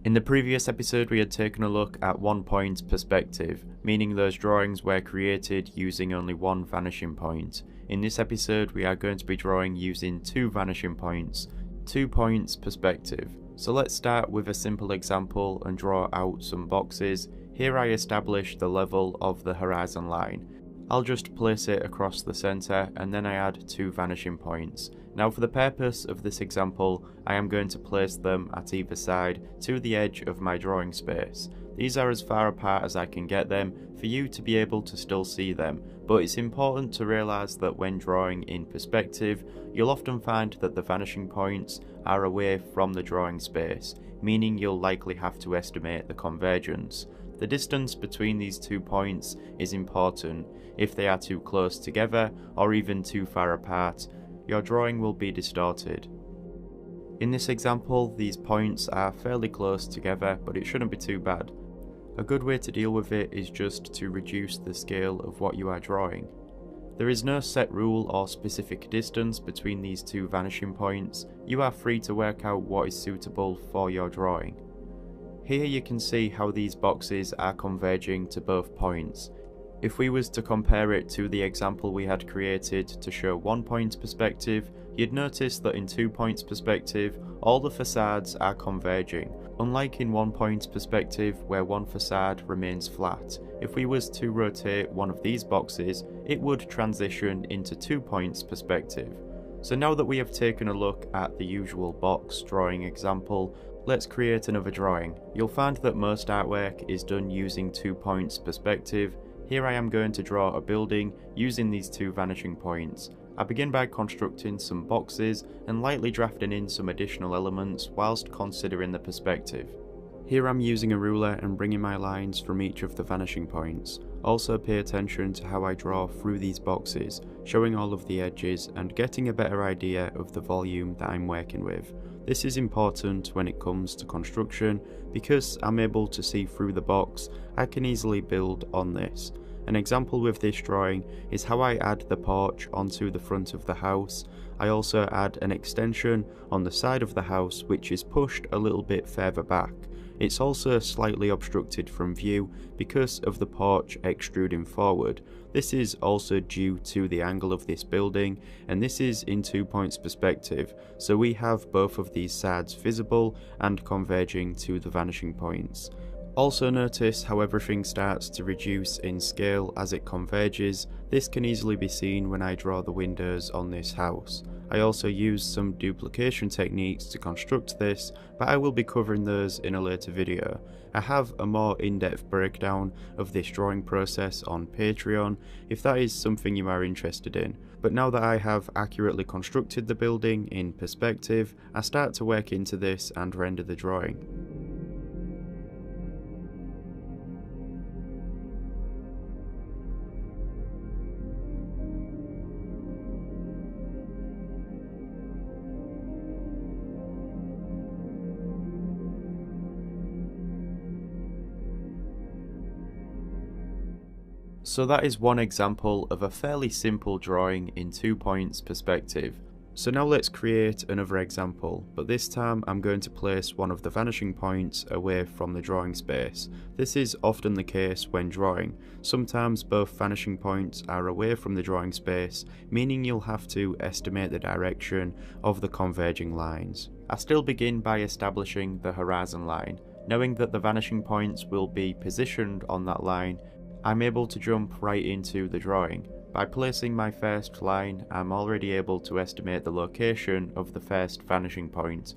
In the previous episode we had taken a look at 1 point perspective, meaning those drawings were created using only one vanishing point. In this episode we are going to be drawing using 2 vanishing points, 2 points perspective. So let's start with a simple example and draw out some boxes. Here I establish the level of the horizon line. I'll just place it across the centre and then I add 2 vanishing points. Now for the purpose of this example, I am going to place them at either side to the edge of my drawing space. These are as far apart as I can get them for you to be able to still see them, but it's important to realise that when drawing in perspective, you'll often find that the vanishing points are away from the drawing space, meaning you'll likely have to estimate the convergence. The distance between these 2 points is important. If they are too close together or even too far apart, your drawing will be distorted. In this example, these points are fairly close together, but it shouldn't be too bad. A good way to deal with it is just to reduce the scale of what you are drawing. There is no set rule or specific distance between these 2 vanishing points. You are free to work out what is suitable for your drawing. Here you can see how these boxes are converging to both points. If we was to compare it to the example we had created to show 1 point perspective, you'd notice that in 2 points perspective, all the facades are converging, unlike in 1 point perspective where one facade remains flat. If we was to rotate one of these boxes, it would transition into 2 points perspective. So now that we have taken a look at the usual box drawing example, let's create another drawing. You'll find that most artwork is done using 2 points perspective. Here I am going to draw a building using these 2 vanishing points. I begin by constructing some boxes and lightly drafting in some additional elements whilst considering the perspective. Here I'm using a ruler and bringing my lines from each of the vanishing points. Also pay attention to how I draw through these boxes, showing all of the edges and getting a better idea of the volume that I'm working with. This is important when it comes to construction because I'm able to see through the box. I can easily build on this. An example with this drawing is how I add the porch onto the front of the house. I also add an extension on the side of the house which is pushed a little bit further back. It's also slightly obstructed from view because of the porch extruding forward. This is also due to the angle of this building, and this is in 2 points perspective, so we have both of these sides visible and converging to the vanishing points. Also notice how everything starts to reduce in scale as it converges. This can easily be seen when I draw the windows on this house. I also use some duplication techniques to construct this, but I will be covering those in a later video. I have a more in-depth breakdown of this drawing process on Patreon if that is something you are interested in. But now that I have accurately constructed the building in perspective, I start to work into this and render the drawing. So that is one example of a fairly simple drawing in 2 points perspective. So now let's create another example, but this time I'm going to place one of the vanishing points away from the drawing space. This is often the case when drawing. Sometimes both vanishing points are away from the drawing space, meaning you'll have to estimate the direction of the converging lines. I still begin by establishing the horizon line. Knowing that the vanishing points will be positioned on that line, I'm able to jump right into the drawing. By placing my first line, I'm already able to estimate the location of the first vanishing point.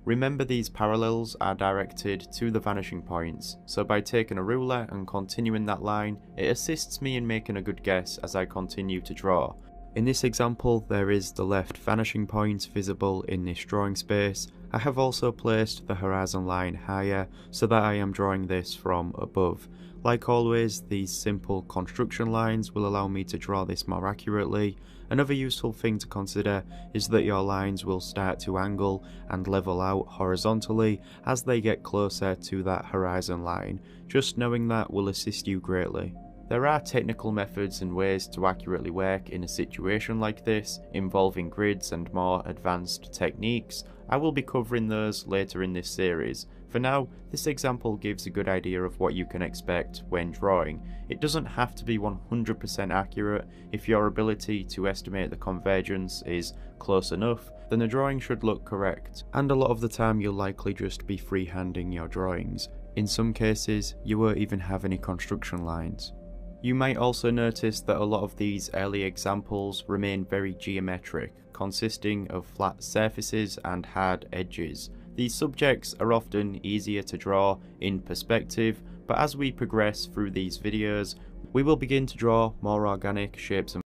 Remember, these parallels are directed to the vanishing points, so by taking a ruler and continuing that line, it assists me in making a good guess as I continue to draw. In this example, there is the left vanishing point visible in this drawing space. I have also placed the horizon line higher so that I am drawing this from above. Like always, these simple construction lines will allow me to draw this more accurately. Another useful thing to consider is that your lines will start to angle and level out horizontally as they get closer to that horizon line. Just knowing that will assist you greatly. There are technical methods and ways to accurately work in a situation like this, involving grids and more advanced techniques. I will be covering those later in this series. For now, this example gives a good idea of what you can expect when drawing. It doesn't have to be 100% accurate. If your ability to estimate the convergence is close enough, then the drawing should look correct. And a lot of the time you'll likely just be freehanding your drawings. In some cases, you won't even have any construction lines. You might also notice that a lot of these early examples remain very geometric, consisting of flat surfaces and hard edges. These subjects are often easier to draw in perspective, but as we progress through these videos, we will begin to draw more organic shapes and